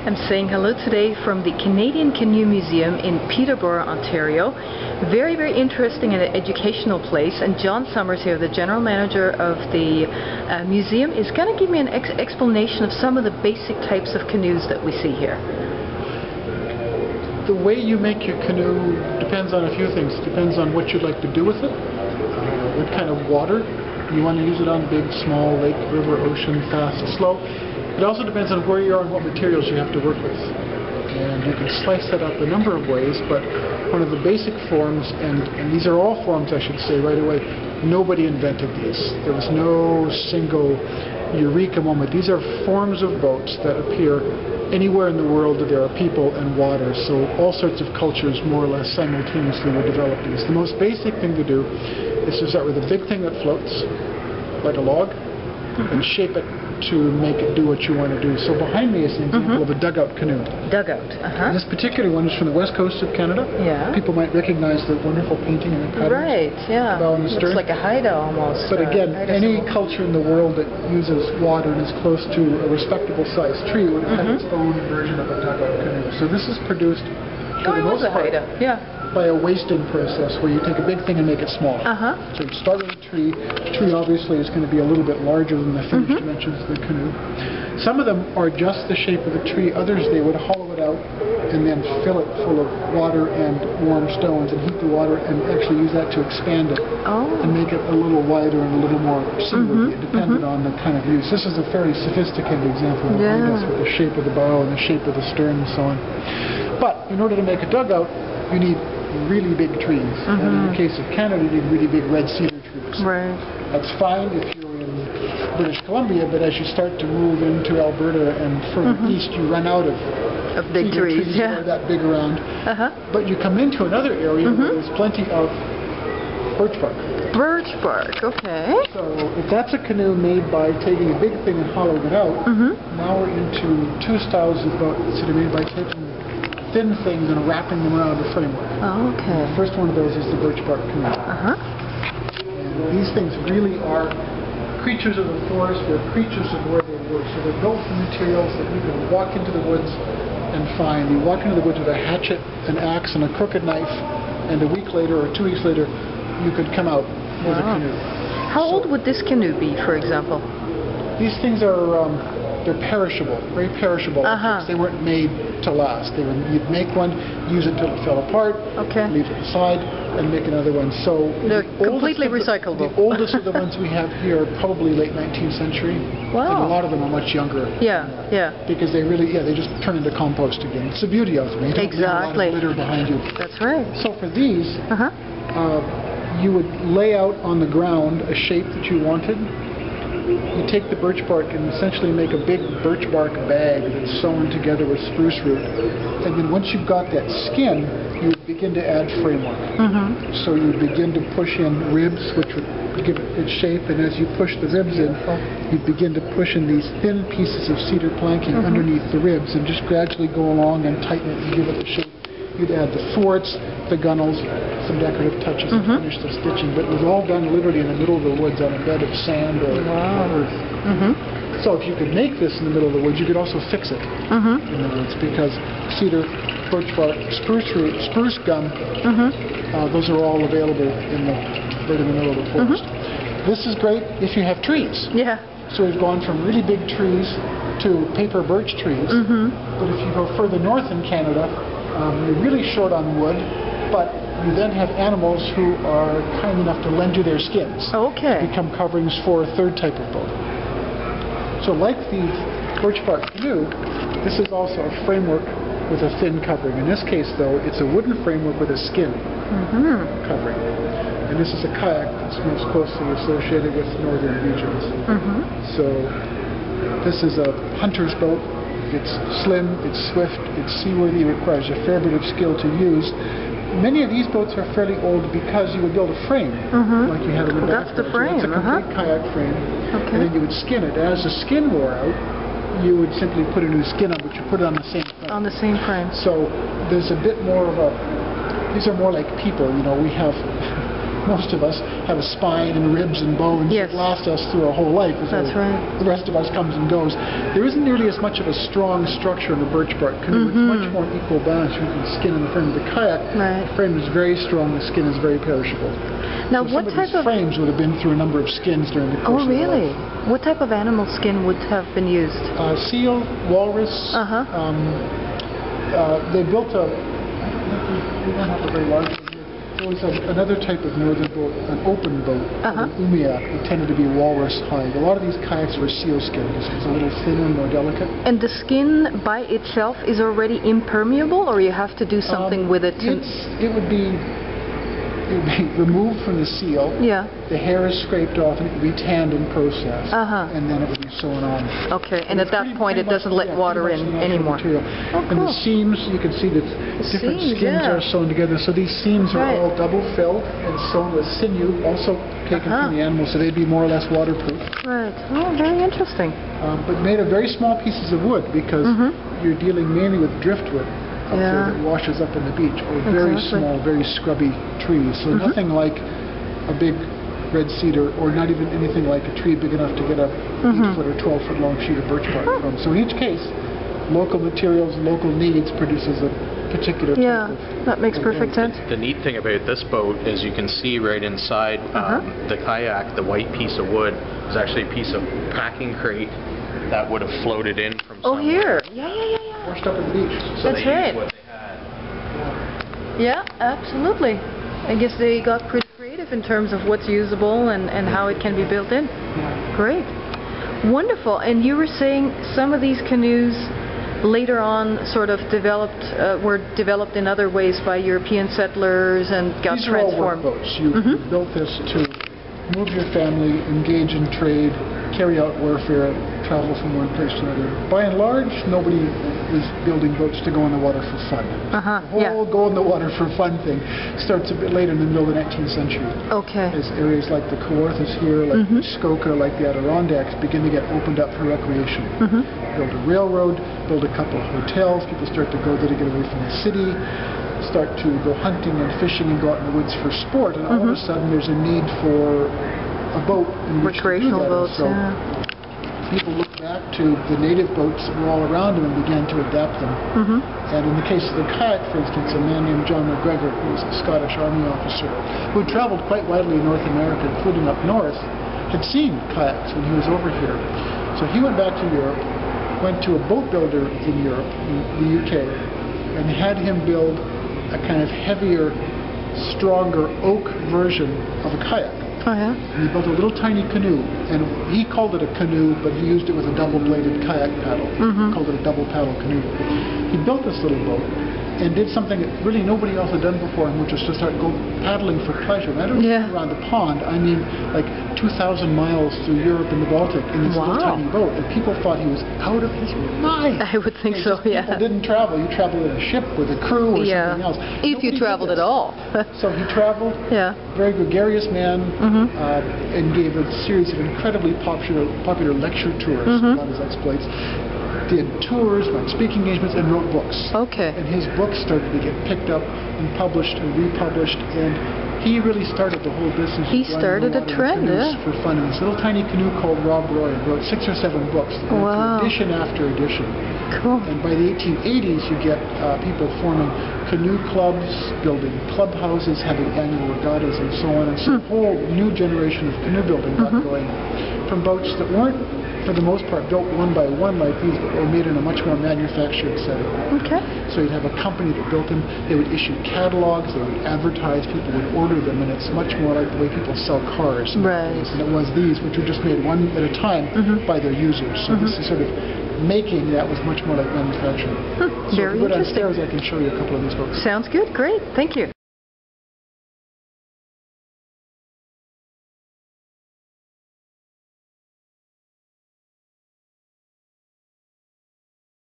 I'm saying hello today from the Canadian Canoe Museum in Peterborough, Ontario. Very, very interesting and educational place. And John Summers here, the general manager of the museum, is going to give me an explanation of some of the basic types of canoes that we see here. The way you make your canoe depends on a few things. It depends on what you'd like to do with it, what kind of water. You want to use it on big, small, lake, river, ocean, fast, slow. It also depends on where you are and what materials you have to work with. And you can slice that up a number of ways, but one of the basic forms, and these are all forms I should say right away, nobody invented these. There was no single eureka moment. These are forms of boats that appear anywhere in the world that there are people and water, so all sorts of cultures more or less simultaneously will develop these. The most basic thing to do is to start with a big thing that floats, like a log, and shape it to make it do what you want to do. So behind me is an example of a dugout canoe. Dugout, This particular one is from the west coast of Canada. Yeah. People might recognize the wonderful painting and the patterns. Right, yeah. Bow and stern. Looks like a haida almost. But again, any culture in the world that uses water and is close to a respectable sized tree would have its own version of a dugout canoe. So this is produced for the most part by a wasting process where you take a big thing and make it smaller. So you start with a tree. The tree obviously is going to be a little bit larger than the finished dimensions of the canoe. Some of them are just the shape of the tree. Others, they would hollow it out and then fill it full of water and warm stones and heat the water and actually use that to expand it and make it a little wider and a little more seaworthy, depending on the kind of use. This is a fairly sophisticated example behind us with the shape of the bow and the shape of the stern and so on. But in order to make a dugout, you need really big trees. And in the case of Canada, you need really big red cedar trees. Right. That's fine if you're in British Columbia, but as you start to move into Alberta and further east, you run out of big trees that are that big around. But you come into another area where there's plenty of birch bark. Birch bark, okay. So if that's a canoe made by taking a big thing and hollowing it out, now we're into two styles of boats that are made by taking thin things and wrapping them around a framework. Okay. The first one of those is the birch bark canoe. And these things really are creatures of the forest. They're creatures of where they work. So they're built from materials that you can walk into the woods and find. You walk into the woods with a hatchet, an axe, and a crooked knife, and a week later or 2 weeks later, you could come out with a canoe. How old would this canoe be, for example? These things are they're perishable, very perishable objects. They weren't made to last. You'd make one, use it until it fell apart, leave it aside, and make another one. So they're completely recyclable. The oldest of the ones we have here are probably late 19th century. Wow. And a lot of them are much younger. Because they really, they just turn into compost again. It's the beauty of them. You don't leave a lot of litter behind you. That's right. So for these, you would lay out on the ground a shape that you wanted. You take the birch bark and essentially make a big birch bark bag that's sewn together with spruce root. And then once you've got that skin, you would begin to add framework. So you begin to push in ribs, which would give it its shape. And as you push the ribs in, you begin to push in these thin pieces of cedar planking underneath the ribs and just gradually go along and tighten it and give it the shape. You'd add the thwarts, the gunnels, some decorative touches and finish the stitching. But it was all done literally in the middle of the woods on a bed of sand or earth. So if you could make this in the middle of the woods, you could also fix it in the woods because cedar, birch bark, spruce root, spruce gum, those are all available right in the middle of the forest. This is great if you have trees. So we've gone from really big trees to paper birch trees. But if you go further north in Canada, you're really short on wood, but you then have animals who are kind enough to lend you their skins. Become coverings for a third type of boat. So like the birch bark canoe, this is also a framework with a thin covering. In this case, though, it's a wooden framework with a skin covering. And this is a kayak that's most closely associated with northern regions. So this is a hunter's boat. It's slim, it's swift, it's seaworthy, it requires a fair bit of skill to use. Many of these boats are fairly old because you would build a frame, like you had in the back. That's the frame. It's a complete kayak frame, and then you would skin it. As the skin wore out, you would simply put a new skin on, but you put it on the same frame. On the same frame. So there's a bit more of a, these are more like people, you know, we have most of us have a spine and ribs and bones Yes. that last us through our whole life. That's right. The rest of us comes and goes. There isn't nearly as much of a strong structure in the birch bark canoe. It's much more equal balance between the skin and the frame. The kayak, Right. the frame is very strong, the skin is very perishable. Now, So what some of these type of... frames would have been through a number of skins during the course Oh, of their really? life. What type of animal skin would have been used? Seal, walrus. They built a... We don't have a very large one here. There was another type of northern boat, an open boat, called an umiak, that tended to be walrus hide. A lot of these kayaks were seal skin because it's a little thinner and more delicate. And the skin by itself is already impermeable, or you have to do something with it? It would be removed from the seal. Yeah. The hair is scraped off and it would be tanned in process. And then it would be sewn on. Okay, and at that point it doesn't let water in anymore. Oh, cool. And the seams, you can see that different skins are sewn together. So these seams are all double filled and sewn with sinew, also taken from the animal, so they'd be more or less waterproof. Right. Oh, very interesting. But made of very small pieces of wood because you're dealing mainly with driftwood up there that washes up on the beach, or very small, very scrubby trees. So nothing like a big red cedar, or not even anything like a tree big enough to get a 8-foot or 12-foot long sheet of birch bark from. So in each case, local materials, local needs produces a particular type of... that makes perfect sense. The neat thing about this boat is you can see right inside the kayak, the white piece of wood is actually a piece of packing crate that would have floated in from somewhere. Oh, here. Yeah. Washed up at the beach. So That's they right. used what they had. Yeah, absolutely. I guess they got pretty creative in terms of what's usable and how it can be built in. Great. Wonderful. And you were saying some of these canoes later on sort of were developed in other ways by European settlers and got transformed. These are all work boats. You built this to move your family, engage in trade, carry out warfare, travel from one place to another. By and large, nobody was building boats to go on the water for fun. The whole go in the water for fun thing starts a bit later in the middle of the 19th century. Okay. As areas like the Kawarthas here, like Muskoka, like the Adirondacks, begin to get opened up for recreation. Build a railroad, build a couple of hotels, people start to go there to get away from the city, start to go hunting and fishing and go out in the woods for sport, and all of a sudden there's a need for a boat in which to do that. Boats, so people look back to the native boats that were all around them and began to adapt them. And in the case of the kayak, for instance, a man named John McGregor, who was a Scottish Army officer, who had traveled quite widely in North America, including up north, had seen kayaks when he was over here. So he went back to Europe, went to a boat builder in Europe, in the UK, and had him build a kind of heavier, stronger oak version of a kayak. And he built a little tiny canoe, and he called it a canoe, but he used it with a double-bladed kayak paddle. He called it a double paddle canoe. He built this little boat and did something that really nobody else had done before, which was to start paddling for pleasure. And I don't mean around the pond, I mean like 2,000 miles through Europe and the Baltic in this little tiny boat. And people thought he was out of his mind. I would think so, People didn't travel. You traveled in a ship with a crew or something else. If you traveled at all. So he traveled, very gregarious man, and gave a series of incredibly popular lecture tours about his exploits. Did tours, went speaking engagements, and wrote books. And his books started to get picked up and published and republished, and he really started the whole business. He started a trend, for fun. In this little tiny canoe called Rob Roy, wrote 6 or 7 books, edition after edition. And by the 1880s, you get people forming canoe clubs, building clubhouses, having annual regattas, and so on. And so a whole new generation of canoe building got going from boats that weren't, for the most part, built one by one like these, but were made in a much more manufactured setting. So you'd have a company that built them, they would issue catalogs, they would advertise, people would order them, and it's much more like the way people sell cars nowadays than it was these, which were just made one at a time by their users. So this is sort of making that was much more like manufacturing. So Very if you go interesting. downstairs, I can show you a couple of these books. Sounds good. Great. Thank you.